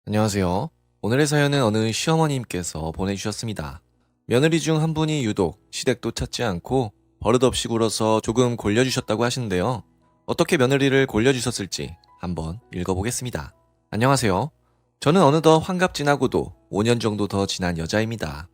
안녕하세요. 오늘의 사연은 어느 시어머님께서 보내주셨습니다. 며느리 중 한 분이 유독 시댁도 찾지 않고 버릇없이 굴어서 조금 골려주셨다고 하시는데요. 어떻게 며느리를 골려주셨을지 한번 읽어보겠습니다. 안녕하세요. 저는 어느덧 환갑 지나고도 5년 정도 더 지난 여자입니다.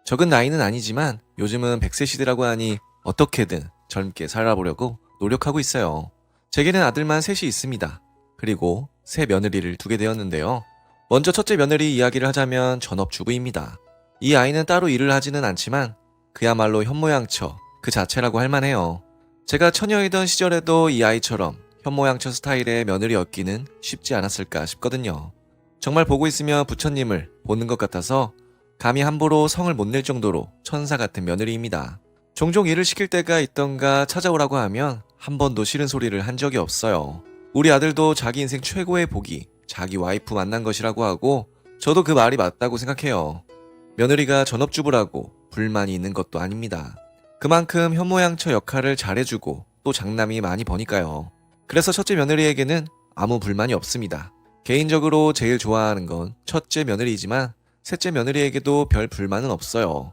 적은 나이는 아니지만 요즘은 100세 시대라고 하니 어떻게든 젊게 살아보려고 노력하고 있어요. 제게는 아들만 셋이 있습니다. 그리고 새 며느리를 두게 되었는데요. 먼저 첫째 며느리 이야기를 하자면 전업주부입니다. 이 아이는 따로 일을 하지는 않지만 그야말로 현모양처 그 자체라고 할 만해요. 제가 처녀이던 시절에도 이 아이처럼 현모양처 스타일의 며느리 얻기는 쉽지 않았을까 싶거든요. 정말 보고 있으면 부처님을 보는 것 같아서 감히 함부로 성을 못 낼 정도로 천사 같은 며느리입니다. 종종 일을 시킬 때가 있던가 찾아오라고 하면 한 번도 싫은 소리를 한 적이 없어요. 우리 아들도 자기 인생 최고의 복이 자기 와이프 만난 것이라고 하고 저도 그 말이 맞다고 생각해요. 며느리가 전업주부라고 불만이 있는 것도 아닙니다. 그만큼 현모양처 역할을 잘해주고 또 장남이 많이 버니까요. 그래서 첫째 며느리에게는 아무 불만이 없습니다. 개인적으로 제일 좋아하는 건 첫째 며느리이지만 셋째 며느리에게도 별 불만은 없어요.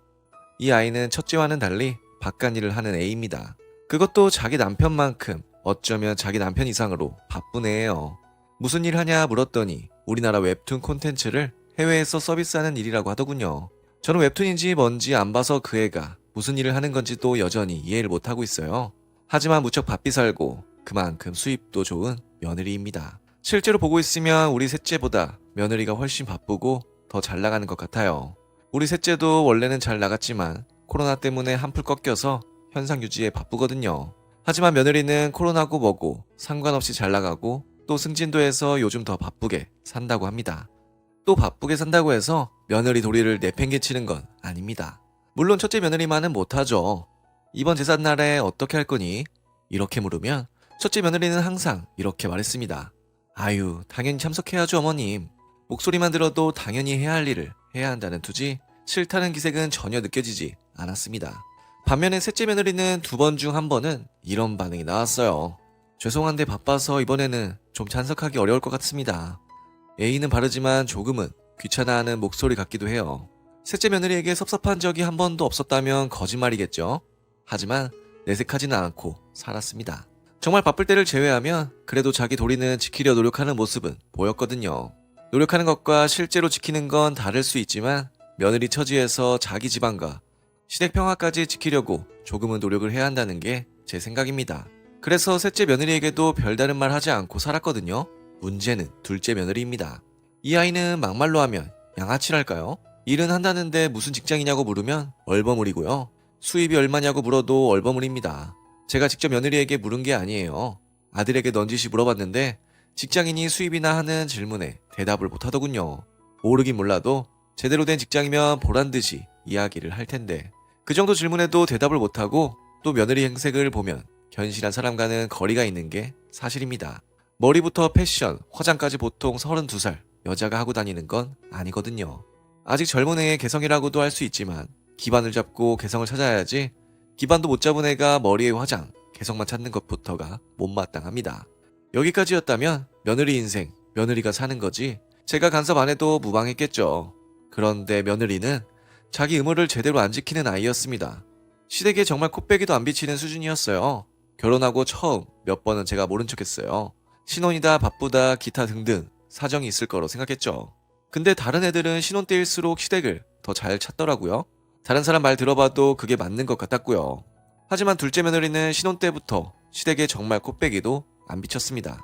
이 아이는 첫째와는 달리 바깥일을 하는 애입니다. 그것도 자기 남편만큼 어쩌면 자기 남편 이상으로 바쁜 애예요. 무슨 일 하냐 물었더니 우리나라 웹툰 콘텐츠를 해외에서 서비스하는 일이라고 하더군요. 저는 웹툰인지 뭔지 안 봐서 그 애가 무슨 일을 하는 건지도 여전히 이해를 못하고 있어요. 하지만 무척 바삐 살고 그만큼 수입도 좋은 며느리입니다. 실제로 보고 있으면 우리 셋째보다 며느리가 훨씬 바쁘고 더 잘 나가는 것 같아요. 우리 셋째도 원래는 잘 나갔지만 코로나 때문에 한풀 꺾여서 현상 유지에 바쁘거든요. 하지만 며느리는 코로나고 뭐고 상관없이 잘 나가고 또 승진도에서 요즘 더 바쁘게 산다고 합니다. 또 바쁘게 산다고 해서 며느리 도리를 내팽개치는 건 아닙니다. 물론 첫째 며느리만은 못하죠. 이번 제삿날에 어떻게 할 거니? 이렇게 물으면 첫째 며느리는 항상 이렇게 말했습니다. 아유, 당연히 참석해야죠, 어머님. 목소리만 들어도 당연히 해야 할 일을 해야 한다는 투지 싫다는 기색은 전혀 느껴지지 않았습니다. 반면에 셋째 며느리는 2번 중 1번은 이런 반응이 나왔어요. 죄송한데 바빠서 이번에는 좀 참석하기 어려울 것 같습니다. 예의는 바르지만 조금은 귀찮아하는 목소리 같기도 해요. 셋째 며느리에게 섭섭한 적이 한 번도 없었다면 거짓말이겠죠. 하지만 내색하지는 않고 살았습니다. 정말 바쁠 때를 제외하면 그래도 자기 도리는 지키려 노력하는 모습은 보였거든요. 노력하는 것과 실제로 지키는 건 다를 수 있지만 며느리 처지에서 자기 집안과 시댁 평화까지 지키려고 조금은 노력을 해야 한다는 게 제 생각입니다. 그래서 셋째 며느리에게도 별다른 말 하지 않고 살았거든요. 문제는 둘째 며느리입니다. 이 아이는 막말로 하면 양아치랄까요? 일은 한다는데 무슨 직장이냐고 물으면 얼버무리고요. 수입이 얼마냐고 물어도 얼버무립니다. 제가 직접 며느리에게 물은 게 아니에요. 아들에게 넌지시 물어봤는데 직장인이 수입이나 하는 질문에 대답을 못하더군요. 모르긴 몰라도 제대로 된 직장이면 보란듯이 이야기를 할 텐데 그 정도 질문에도 대답을 못하고 또 며느리 행색을 보면 견실한 사람과는 거리가 있는 게 사실입니다. 머리부터 패션, 화장까지 보통 32살 여자가 하고 다니는 건 아니거든요. 아직 젊은 애의 개성이라고도 할 수 있지만 기반을 잡고 개성을 찾아야지 기반도 못 잡은 애가 머리에 화장, 개성만 찾는 것부터가 못마땅합니다. 여기까지였다면 며느리 인생, 며느리가 사는 거지 제가 간섭 안 해도 무방했겠죠. 그런데 며느리는 자기 의무를 제대로 안 지키는 아이였습니다. 시댁에 정말 코빼기도 안 비치는 수준이었어요. 결혼하고 처음 몇 번은 제가 모른 척했어요. 신혼이다 바쁘다 기타 등등 사정이 있을 거로 생각했죠. 근데 다른 애들은 신혼 때일수록 시댁을 더 잘 찾더라고요. 다른 사람 말 들어봐도 그게 맞는 것 같았고요. 하지만 둘째 며느리는 신혼 때부터 시댁에 정말 코빼기도 안 비쳤습니다.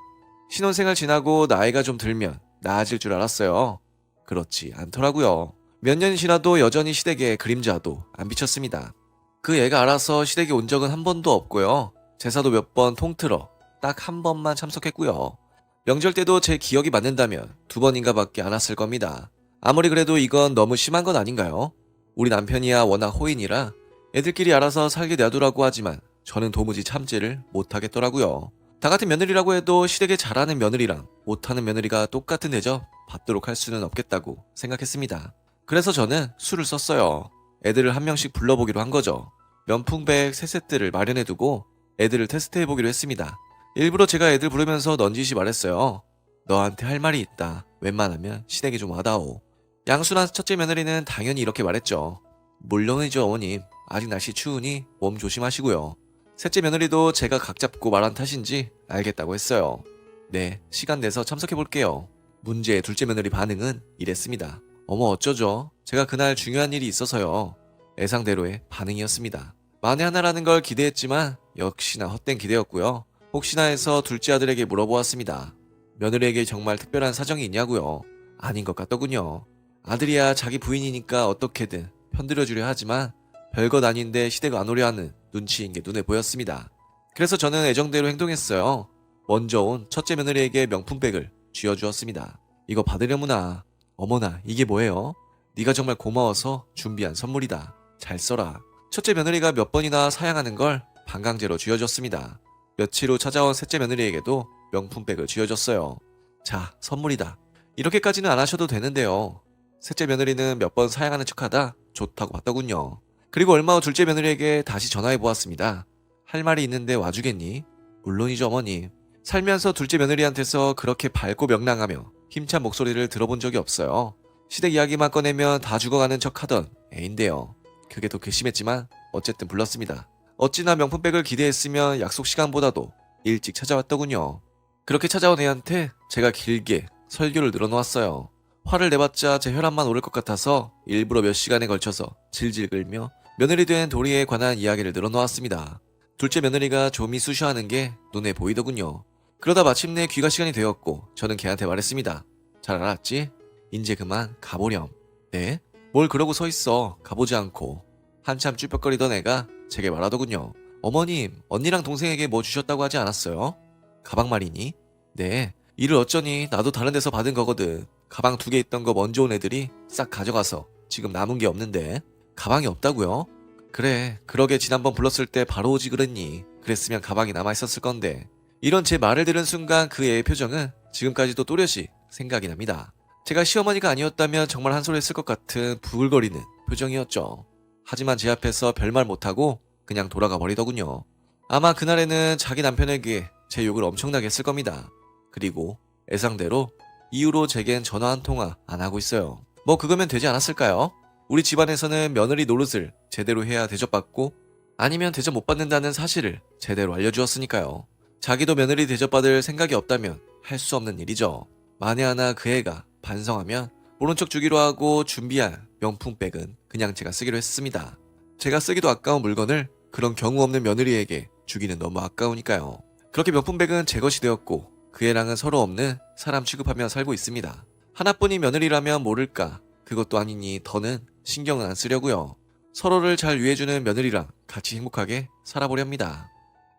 신혼생활 지나고 나이가 좀 들면 나아질 줄 알았어요. 그렇지 않더라고요. 몇 년이 지나도 여전히 시댁에 그림자도 안 비쳤습니다. 그 애가 알아서 시댁에 온 적은 한 번도 없고요. 제사도 몇 번 통틀어 딱 1번만 참석했고요. 명절 때도 제 기억이 맞는다면 2번인가 밖에 안 왔을 겁니다. 아무리 그래도 이건 너무 심한 건 아닌가요? 우리 남편이야 워낙 호인이라 애들끼리 알아서 살게 놔두라고 하지만 저는 도무지 참지를 못하겠더라고요. 다 같은 며느리라고 해도 시댁에 잘하는 며느리랑 못하는 며느리가 똑같은 대접 받도록 할 수는 없겠다고 생각했습니다. 그래서 저는 술을 썼어요. 애들을 한 명씩 불러보기로 한 거죠. 면풍백 3세트를 마련해두고 애들을 테스트해보기로 했습니다. 일부러 제가 애들 부르면서 넌지시 말했어요. 너한테 할 말이 있다. 웬만하면 시댁에 좀 와다오. 양순한 첫째 며느리는 당연히 이렇게 말했죠. 물론이죠, 어머님. 아직 날씨 추우니 몸 조심하시고요. 셋째 며느리도 제가 각 잡고 말한 탓인지 알겠다고 했어요. 네, 시간 내서 참석해볼게요. 문제의 둘째 며느리 반응은 이랬습니다. 어머 어쩌죠? 제가 그날 중요한 일이 있어서요. 예상대로의 반응이었습니다. 만에 하나라는 걸 기대했지만 역시나 헛된 기대였고요. 혹시나 해서 둘째 아들에게 물어보았습니다. 며느리에게 정말 특별한 사정이 있냐고요? 아닌 것 같더군요. 아들이야 자기 부인이니까 어떻게든 편들어주려 하지만 별것 아닌데 시댁 안 오려 하는 눈치인 게 눈에 보였습니다. 그래서 저는 애정대로 행동했어요. 먼저 온 첫째 며느리에게 명품백을 쥐어주었습니다. 이거 받으려무나. 어머나 이게 뭐예요? 네가 정말 고마워서 준비한 선물이다. 잘 써라. 첫째 며느리가 몇 번이나 사양하는 걸 반강제로 쥐어줬습니다. 며칠 후 찾아온 셋째 며느리에게도 명품백을 쥐어줬어요. 자, 선물이다. 이렇게까지는 안 하셔도 되는데요. 셋째 며느리는 몇 번 사양하는 척하다 좋다고 봤더군요. 그리고 얼마 후 둘째 며느리에게 다시 전화해 보았습니다. 할 말이 있는데 와주겠니? 물론이죠, 어머님. 살면서 둘째 며느리한테서 그렇게 밝고 명랑하며 힘찬 목소리를 들어본 적이 없어요. 시댁 이야기만 꺼내면 다 죽어가는 척하던 애인데요. 그게 더 괘씸했지만 어쨌든 불렀습니다. 어찌나 명품백을 기대했으면 약속 시간보다도 일찍 찾아왔더군요. 그렇게 찾아온 애한테 제가 길게 설교를 늘어놓았어요. 화를 내봤자 제 혈압만 오를 것 같아서 일부러 몇 시간에 걸쳐서 질질 끌며 며느리 된 도리에 관한 이야기를 늘어놓았습니다. 둘째 며느리가 좀이 쑤셔하는 게 눈에 보이더군요. 그러다 마침내 귀가 시간이 되었고 저는 걔한테 말했습니다. 잘 알았지? 이제 그만 가보렴. 네? 뭘 그러고 서 있어. 가보지 않고. 한참 쭈뼛거리던 애가 제게 말하더군요. 어머님, 언니랑 동생에게 뭐 주셨다고 하지 않았어요? 가방 말이니? 네. 이를 어쩌니 나도 다른 데서 받은 거거든. 가방 2개 있던 거 먼저 온 애들이 싹 가져가서 지금 남은 게 없는데. 가방이 없다고요? 그래, 그러게 지난번 불렀을 때 바로 오지 그랬니. 그랬으면 가방이 남아있었을 건데. 이런 제 말을 들은 순간 그 애의 표정은 지금까지도 또렷이 생각이 납니다. 제가 시어머니가 아니었다면 정말 한 소리 했을 것 같은 부글거리는 표정이었죠. 하지만 제 앞에서 별말 못하고 그냥 돌아가 버리더군요. 아마 그날에는 자기 남편에게 제 욕을 엄청나게 했을 겁니다. 그리고 예상대로 이후로 제겐 전화 한 통화 안 하고 있어요. 뭐 그거면 되지 않았을까요? 우리 집안에서는 며느리 노릇을 제대로 해야 대접받고 아니면 대접 못 받는다는 사실을 제대로 알려주었으니까요. 자기도 며느리 대접받을 생각이 없다면 할 수 없는 일이죠. 만에 하나 그 애가 반성하면 모른 척 주기로 하고 준비한 명품백은 그냥 제가 쓰기로 했습니다. 제가 쓰기도 아까운 물건을 그런 경우 없는 며느리에게 주기는 너무 아까우니까요. 그렇게 명품백은 제 것이 되었고 그 애랑은 서로 없는 사람 취급하며 살고 있습니다. 하나뿐인 며느리라면 모를까. 그것도 아니니 더는 신경은 안 쓰려고요. 서로를 잘 위해주는 며느리랑 같이 행복하게 살아보려 합니다.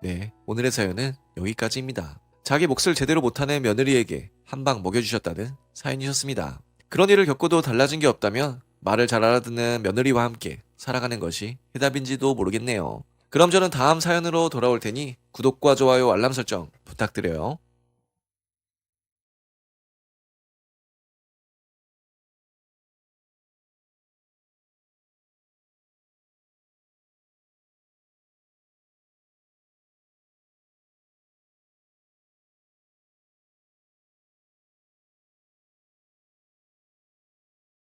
네, 오늘의 사연은 여기까지입니다. 자기 몫을 제대로 못하는 며느리에게 한 방 먹여주셨다는 사연이셨습니다. 그런 일을 겪고도 달라진 게 없다면 말을 잘 알아듣는 며느리와 함께 살아가는 것이 해답인지도 모르겠네요. 그럼 저는 다음 사연으로 돌아올 테니 구독과 좋아요 알람 설정 부탁드려요.